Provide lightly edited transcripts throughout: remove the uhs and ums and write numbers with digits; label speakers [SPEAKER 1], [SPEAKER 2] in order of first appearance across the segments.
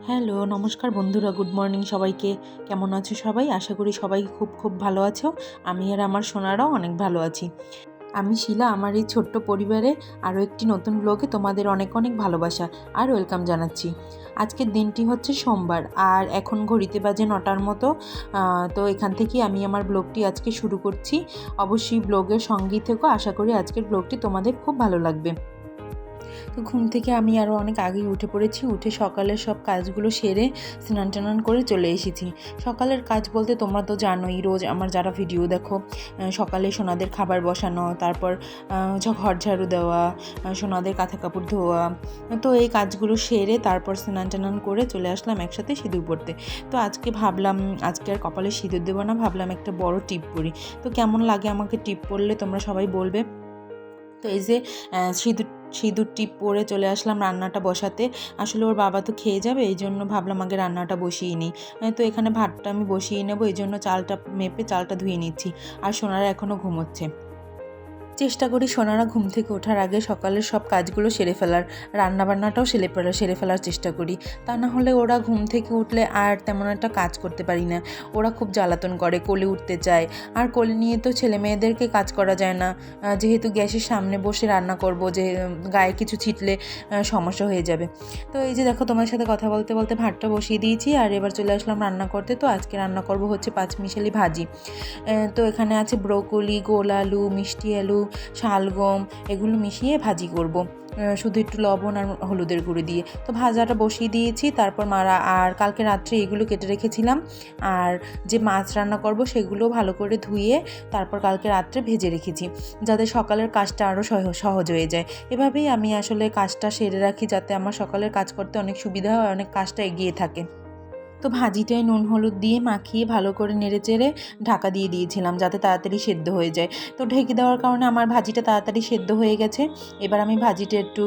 [SPEAKER 1] Hello, নমস্কার বন্ধুরা, good morning সবাইকে। কেমন আছো সবাই? আশা করি সবাই খুব ভালো আছো। আমি আর আমার সোনারাও অনেক ভালো আছি। আমি শিলা, আমার এই ছোট্ট পরিবারে আরও একটি নতুন ব্লগে তোমাদের অনেক ভালোবাসা আর ওয়েলকাম জানাচ্ছি। আজকের দিনটি হচ্ছে সোমবার, আর এখন ঘড়িতে বাজে 9টার মতো। তো এখান থেকেই আমি আমার ব্লগটি আজকে শুরু করছি। অবশ্যই ব্লগের সঙ্গেই থেকো, আশা করি আজকের ব্লগটি তোমাদের খুব ভালো লাগবে। তো ঘুম থেকে আমি আরও অনেক আগেই উঠে পড়েছি। উঠে সকালের সব কাজগুলো সেরে স্নান টান করে চলে এসেছি। সকালের কাজ বলতে তোমরা তো জানোই, রোজ আমার যারা ভিডিও দেখো, সকালে সোনাদের খাবার বসানো, তারপর ঘর ঝাড়ু দেওয়া, সোনাদের কাঁথা কাপড় ধোয়া, তো এই কাজগুলো সেরে তারপর স্নান টান করে চলে আসলাম একসাথে সিঁদুর পরতে। তো আজকে ভাবলাম আজকে আর কপালে সিঁদুর দেবো না, ভাবলাম একটা বড় টিপ পরি। তো কেমন লাগে আমাকে টিপ পরলে তোমরা সবাই বলবে। তো এই যে সিঁদুর টিপ পরে চলে আসলাম রান্নাটা বসাতে। আসলে ওর বাবা তো খেয়ে যাবে, এই জন্য ভাবলাম আগে রান্নাটা বসিয়ে নিই। তো এখানে ভাতটা আমি বসিয়ে নেবো, এই জন্য চালটা মেপে চালটা ধুয়ে নিচ্ছি। আর সোনারা এখনও ঘুমোচ্ছে। চেষ্টা করি সোনারা ঘুম থেকে ওঠার আগে সকালের সব কাজগুলো সেরে ফেলার, রান্নাবান্নাটাও সেরে ফেলার চেষ্টা করি। তা না হলে ওরা ঘুম থেকে উঠলে আর তেমন একটা কাজ করতে পারি না। ওরা খুব জ্বালাতন করে, কোলে উঠতে চায়। আর কোলে নিয়ে তো ছেলে মেয়েদেরকে কাজ করা যায় না, যেহেতু গ্যাসের সামনে বসে রান্না করব, যে গায়ে কিছু ছিটলে সমস্যা হয়ে যাবে। তো এই যে দেখো, তোমার সাথে কথা বলতে বলতে ভাতটা বসিয়ে দিয়েছি, আর এবার চলে আসলাম রান্না করতে। তো আজকে রান্না করব হচ্ছে পাঁচমিশালি ভাজি। তো এখানে আছে ব্রোকলি, গোল আলু, মিষ্টি আলু, শালগম, এগুলো মিশিয়ে ভাজি করব, শুধু একটু লবণ আর হলুদের গুঁড়ো দিয়ে। তো ভাজাটা বসিয়ে দিয়েছি। তারপর আর কালকে রাত্রে এগুলো কেটে রেখেছিলাম। আর যে মাছ রান্না করব সেগুলো ভালো করে ধুয়ে তারপর কালকে রাত্রে ভেজে রেখেছি, যাতে সকালের কাজটা আরও সহজ হয়ে যায়। এভাবেই আমি আসলে কাজটা সেরে রাখি, যাতে আমার সকালের কাজ করতে অনেক সুবিধা হয়, অনেক কাজটা এগিয়ে থাকে। তো ভাজিটায় নুন হলুদ দিয়ে মাখিয়ে ভালো করে নেড়েচেড়ে ঢাকা দিয়ে দিয়েছিলাম, যাতে তাড়াতাড়ি সেদ্ধ হয়ে যায়। তো ঢেকে দেওয়ার কারণে আমার ভাজিটা তাড়াতাড়ি সেদ্ধ হয়ে গেছে। এবার আমি ভাজিটা একটু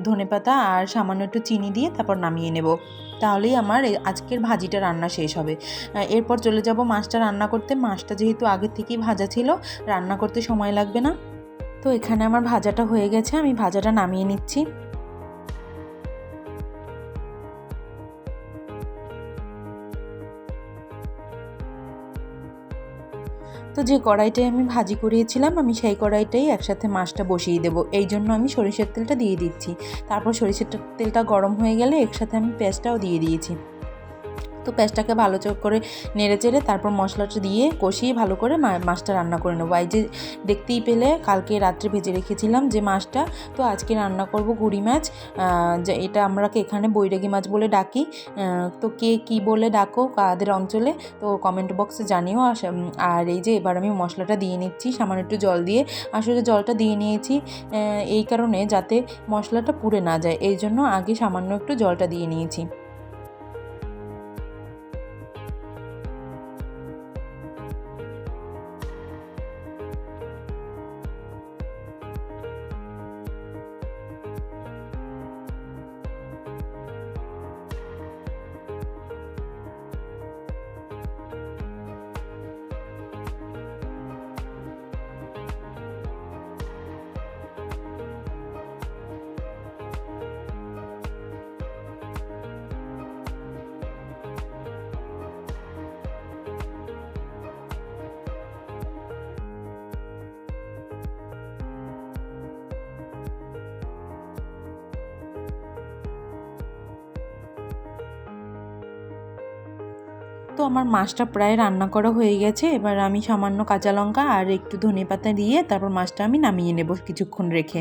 [SPEAKER 1] ধনেপাতা আর সামান্য একটু চিনি দিয়ে তারপর নামিয়ে নেব। তাহলেই আমার আজকের ভাজিটা রান্না শেষ হবে। এরপর চলে যাব মাছটা রান্না করতে। মাছটা যেহেতু আগে থেকেই ভাজা ছিল, রান্না করতে সময় লাগবে না। তো এখানে আমার ভাজাটা হয়ে গেছে, আমি ভাজাটা নামিয়ে নিচ্ছি। তো যে কড়াইটায় আমি ভাজি করিয়েছিলাম, আমি সেই কড়াইটাই একসাথে মাছটা বসিয়ে দেবো। এই জন্য আমি সরিষার তেলটা দিয়ে দিচ্ছি। তারপর সরিষার তেলটা গরম হয়ে গেলে একসাথে আমি পেঁয়াজটাও দিয়ে দিয়েছি। তো পেঁয়াজটাকে ভালো করে নেড়ে চেড়ে তারপর মশলাটা দিয়ে কষিয়ে ভালো করে মাছটা রান্না করে নেবো। এই যে দেখতেই পেলে কালকে রাত্রে ভেজে রেখেছিলাম যে মাছটা, তো আজকে রান্না করব গুঁড়ি মাছ। যে এটা আমরা এখানে বৈরাগী মাছ বলে ডাকি। তো কে কী বলে ডাকো কাদের অঞ্চলে, তো কমেন্ট বক্সে জানিও। আর এই যে এবার আমি মশলাটা দিয়ে নিচ্ছি সামান্য একটু জল দিয়ে। আসলে জলটা দিয়ে নিয়েছি এই কারণে যাতে মশলাটা পুড়ে না যায়, এই জন্য আগে সামান্য একটু জলটা দিয়ে নিয়েছি। তো আমার মাছটা প্রায় রান্না করা হয়ে গেছে। এবার আমি সামান্য কাঁচা লঙ্কা আর একটু ধনেপাতা দিয়ে তারপর মাছটা আমি নামিয়ে নেব কিছুক্ষণ রেখে।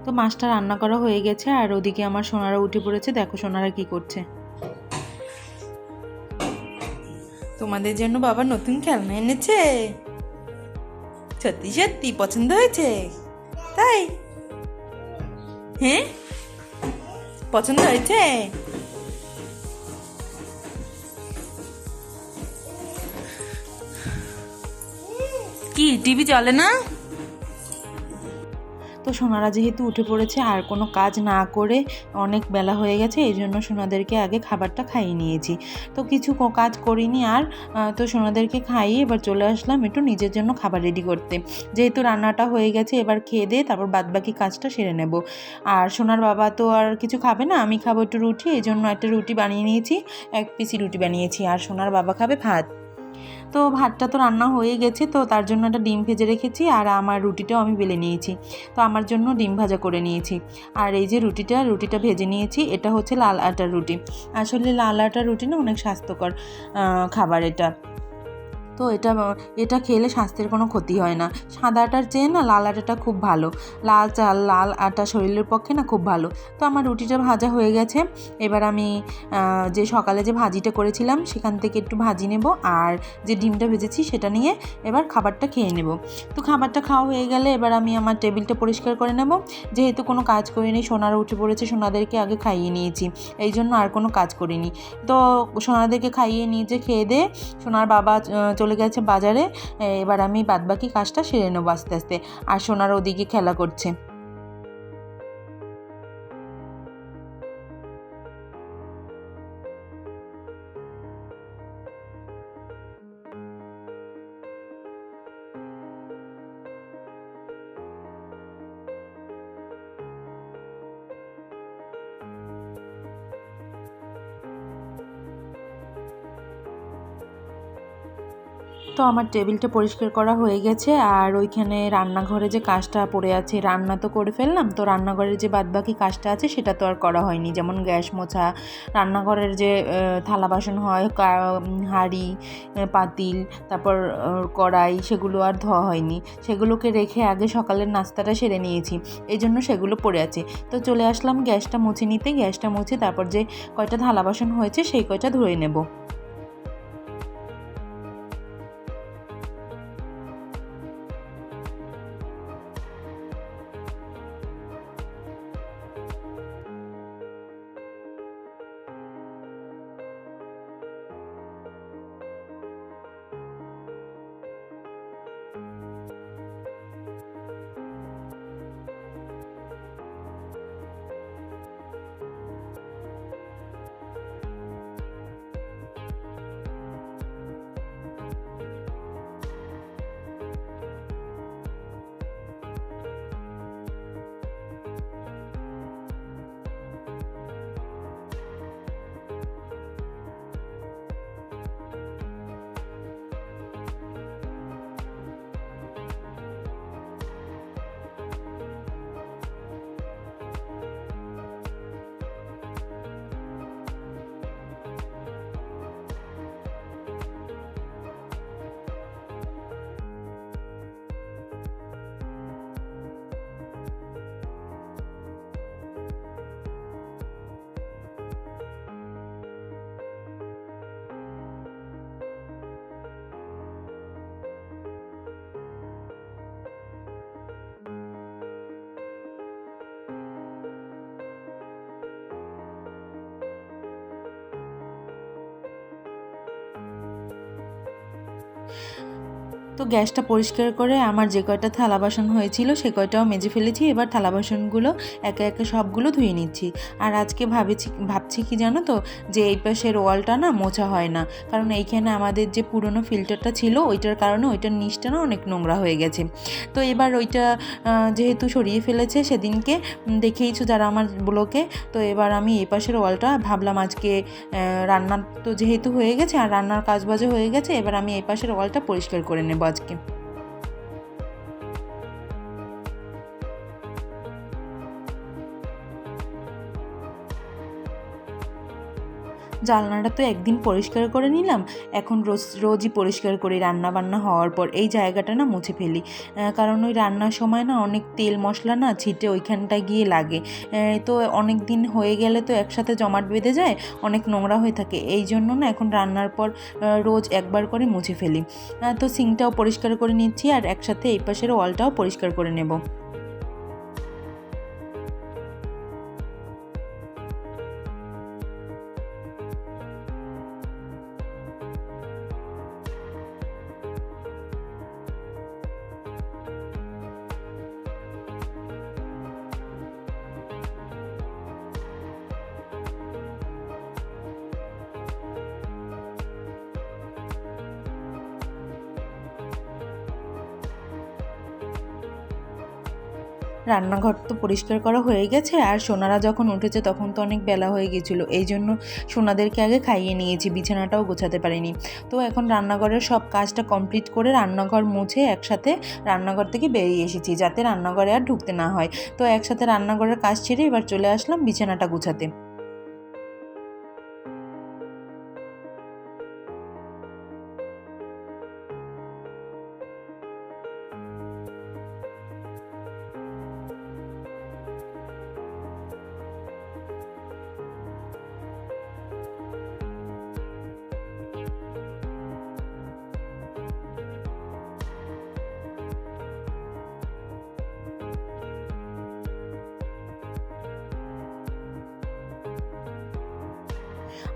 [SPEAKER 1] তো মাছটা রান্না করা হয়ে গেছে, আর ওদিকে আমার সোনারা উঠে পড়েছে। দেখো সোনারা কি করছে। তোমাদের জন্য বাবা নতুন খেলনা এনেছে। সত্যি সত্যি পছন্দ হয়েছে? তাই? হ্যাঁ, পছন্দ হয়েছে? কি টিভি চলে না? তো সোনারা যেহেতু উঠে পড়েছে আর কোনো কাজ না করে অনেক বেলা হয়ে গেছে, এই জন্য সোনাদেরকে আগে খাবারটা খাইয়ে নিয়েছি। তো কিছু কাজ করিনি আর, তো সোনাদেরকে খাইয়ে এবার চলে আসলাম একটু নিজের জন্য খাবার রেডি করতে। যেহেতু রান্নাটা হয়ে গেছে, এবার খেয়ে দিয়ে তারপর বাদবাকি কাজটা সেরে নেব। আর সোনার বাবা তো আর কিছু খাবে না, আমি খাবো একটু রুটি, এই জন্য একটা রুটি বানিয়ে নিয়েছি, 1 পিসি রুটি বানিয়েছি। আর সোনার বাবা খাবে ভাত। তো ভাতটা তো রান্না হয়ে গেছে, তো তার জন্য একটা ডিম ভেজে রেখেছি, আর আমার রুটিটাও আমি বেলে নিয়েছি। তো আমার জন্য ডিম ভাজা করে নিয়েছি। আর এই যে রুটিটা ভেজে নিয়েছি, এটা হচ্ছে লাল আটার রুটি। আসলে লাল আটার রুটি না অনেক স্বাস্থ্যকর খাবার এটা। তো এটা খেলে স্বাস্থ্যের কোনো ক্ষতি হয় না। সাদা আটার চেয়ে না লাল আটাটা খুব ভালো। লাল আটা শরীরের পক্ষে না খুব ভালো। তো আমার রুটিটা ভাজা হয়ে গেছে। এবার আমি যে সকালে যে ভাজিটা করেছিলাম সেখান থেকে একটু ভাজি নেব, আর যে ডিমটা ভেজেছি সেটা নিয়ে এবার খাবারটা খেয়ে নেব। তো খাবারটা খাওয়া হয়ে গেলে এবার আমি আমার টেবিলটা পরিষ্কার করে নেব। যেহেতু কোনো কাজ করিনি, সোনারা উঠে পড়েছে, সোনাদেরকে আগে খাইয়ে নিয়েছি, এই জন্য আর কোনো কাজ করিনি। তো সোনাদেরকে খাইয়ে নিয়েছে, খেয়ে দিয়ে সোনার বাবা চলে গেছে বাজারে। এবার আমি বাদবাকি কাজটা সেরে নেবো আস্তে আস্তে। আর সোনার ওদিকে খেলা করছে। তো আমার টেবিলটা পরিষ্কার করা হয়ে গেছে, আর ওইখানে রান্নাঘরে যে কাজটা পড়ে আছে, রান্না তো করে ফেললাম, তো রান্নাঘরের যে বাদবাকি কাজটা আছে সেটা তো আর করা হয়নি। যেমন গ্যাস মোছা, রান্নাঘরের যে থালা বাসন হয়, হাঁড়ি, পাতিল, তারপর কড়াই, সেগুলো আর ধোয়া হয়নি। সেগুলোকে রেখে আগে সকালের নাস্তাটা সেরে নিয়েছি, এই জন্য সেগুলো পড়ে আছে। তো চলে আসলাম গ্যাসটা মুছে নিতে। গ্যাসটা মুছে তারপর যে কয়টা থালা বাসন হয়েছে সেই কয়টা ধুয়ে নেব। তো গ্যাসটা পরিষ্কার করে আমার যে কয়টা থালা বাসন হয়েছিল সে কয়টাও মেজে ফেলেছি। এবার থালা বাসনগুলো একে একে সবগুলো ধুয়ে নিচ্ছি। আর আজকে ভাবছি কি জানো তো, যে এই পাশের ওয়ালটা না মোছা হয় না, কারণ এইখানে আমাদের যে পুরনো ফিল্টারটা ছিল ওইটার কারণে ওইটার নিচটা না অনেক নোংরা হয়ে গেছে। তো এবার ওইটা যেহেতু সরিয়ে ফেলেছে সেদিনকে, দেখেইছো যারা আমার ব্লগে, তো এবার আমি এই পাশের ওয়ালটা ভাবলাম আজকে রান্না তো যেহেতু হয়ে গেছে আর রান্নার কাজবাজও হয়ে গেছে, এবার আমি এই পাশের ওয়ালটা পরিষ্কার করে নেব আজকে। জানলাটা তো একদিন পরিষ্কার করে নিলাম, এখন রোজই পরিষ্কার করি রান্না বান্না হওয়ার পর। এই জায়গাটা না মুছে ফেলি, কারণ ওই রান্নার সময় না অনেক তেল মশলা না ছিটে ওইখানটায় গিয়ে লাগে। তো অনেক দিন হয়ে গেলে তো একসাথে জমাট বেঁধে যায়, অনেক নোংরা হয়ে থাকে। এই জন্য না এখন রান্নার পর রোজ একবার করে মুছে ফেলি। তো সিঙ্কটাও পরিষ্কার করে নিচ্ছি, আর একসাথে এই পাশের ওয়ালটাও পরিষ্কার করে নেব। রান্নাঘর তো পরিষ্কার করা হয়ে গেছে, আর সোনারা যখন উঠেছে তখন তো অনেক বেলা হয়ে গেছিলো, এই জন্য সোনাদেরকে আগে খাইয়ে নিয়েছি, বিছানাটাও গোছাতে পারিনি। তো এখন রান্নাঘরের সব কাজটা কমপ্লিট করে রান্নাঘর মুছে একসাথে রান্নাঘর থেকে বেরিয়ে এসেছি, যাতে রান্নাঘরে আর ঢুকতে না হয়। তো একসাথে রান্নাঘরের কাজ ছেড়ে এবার চলে আসলাম বিছানাটা গুছাতে।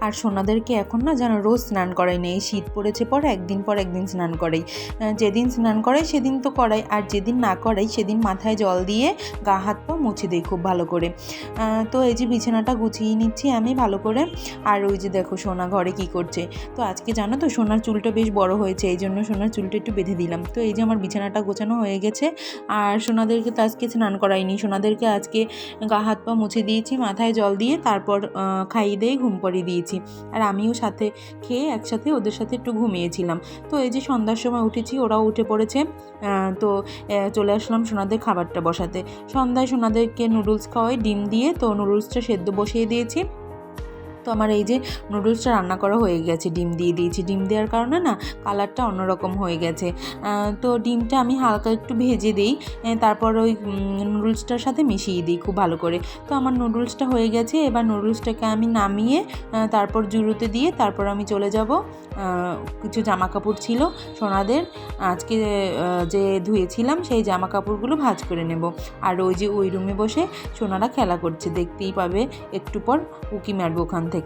[SPEAKER 1] আর সোনাদেরকে এখন না যেন রোজ স্নান করাই না, এই শীত পড়েছে পর একদিন স্নান করাই। যেদিন স্নান করাই সেদিন তো করাই, আর যেদিন না করাই সেদিন মাথায় জল দিয়ে গা হাত পা মুছে দিই খুব ভালো করে। তো এই যে বিছানাটা গুছিয়ে নিচ্ছি আমি ভালো করে। আর ওই যে দেখো সোনা ঘরে কি করছে। তো আজকে জানো তো সোনার চুলটা বেশ বড় হয়েছে, এই জন্য সোনার চুলটা একটু বেঁধে দিলাম। তো এই যে আমার বিছানাটা গোছানো হয়ে গেছে। আর সোনাদেরকে তো আজকে স্নান করাইনি, সোনাদেরকে আজকে গা হাত পা মুছে দিয়েছি মাথায় জল দিয়ে, তারপর খাইয়ে দিয়ে ঘুম পাড়িয়ে দিয়েছি। আর আমিও সাথে খেয়ে একসাথে ওদের সাথে একটু ঘুমিয়েছিলাম। তো এই যে সন্ধ্যার সময় উঠেছি, ওরাও উঠে পড়েছে। তো চলে আসলাম সোনাদের খাবারটা বসাতে। সন্ধ্যায় সোনাদেরকে নুডলস খাওয়াই ডিম দিয়ে, তো নুডলসটা সেদ্ধ বসিয়ে দিয়েছি। তো আমার এই যে নুডলসটা রান্না করা হয়ে গেছে, ডিম দিয়ে দিয়েছি, ডিম দেওয়ার কারণে না কালারটা অন্যরকম হয়ে গেছে। তো ডিমটা আমি হালকা একটু ভেজে দিই, তারপর ওই নুডলসটার সাথে মিশিয়ে দিই খুব ভালো করে। তো আমার নুডলসটা হয়ে গেছে, এবার নুডলসটাকে আমি নামিয়ে তারপর জুড়োতে দিয়ে তারপর আমি চলে যাব। কিছু জামা কাপড় ছিল সোনাদের, আজকে যে ধুয়েছিলাম সেই জামা কাপড়গুলো ভাঁজ করে নেব। আর ওই যে ওই রুমে বসে সোনারা খেলা করছে, দেখতেই পাবে একটু পর উকি মারবো ওখান থেকে।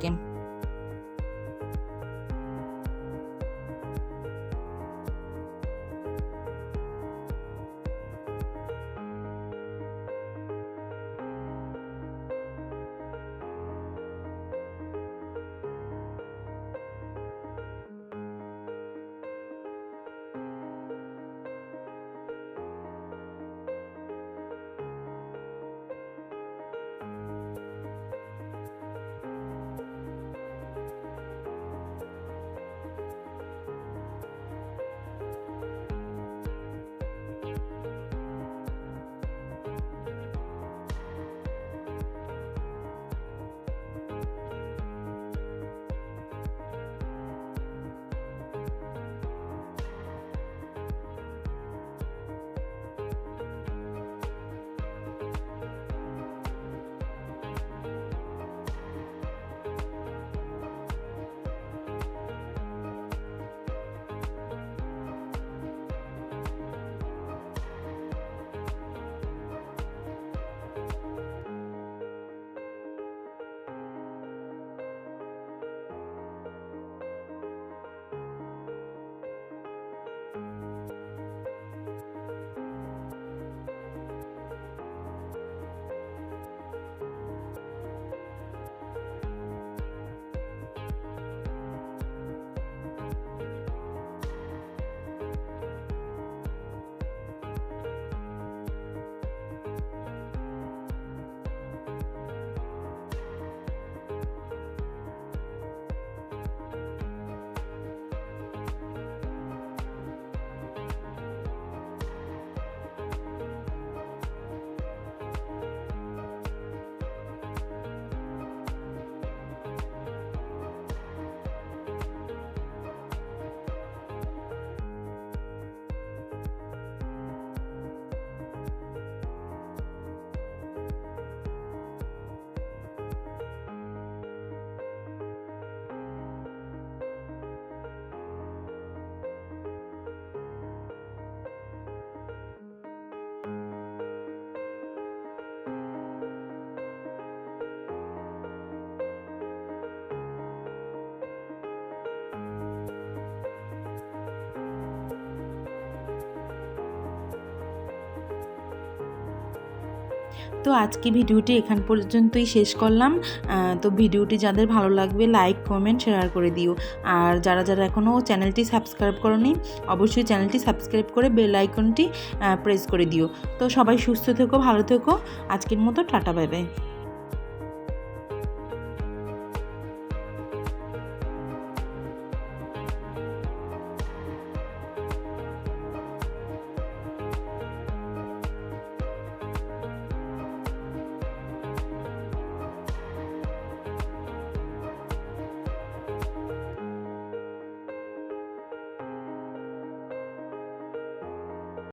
[SPEAKER 1] তো আজকে ভিডিওটি এখান পর্যন্তই শেষ করলাম। তো ভিডিওটি যাদের ভালো লাগবে লাইক কমেন্ট শেয়ার করে দিও। আর যারা যারা এখনও চ্যানেলটি সাবস্ক্রাইব করোনি অবশ্যই চ্যানেলটি সাবস্ক্রাইব করে বেল আইকনটি প্রেস করে দিও। তো সবাই সুস্থ থেকো, ভালো থেকো। আজকের মতো টাটা, বাই বাই।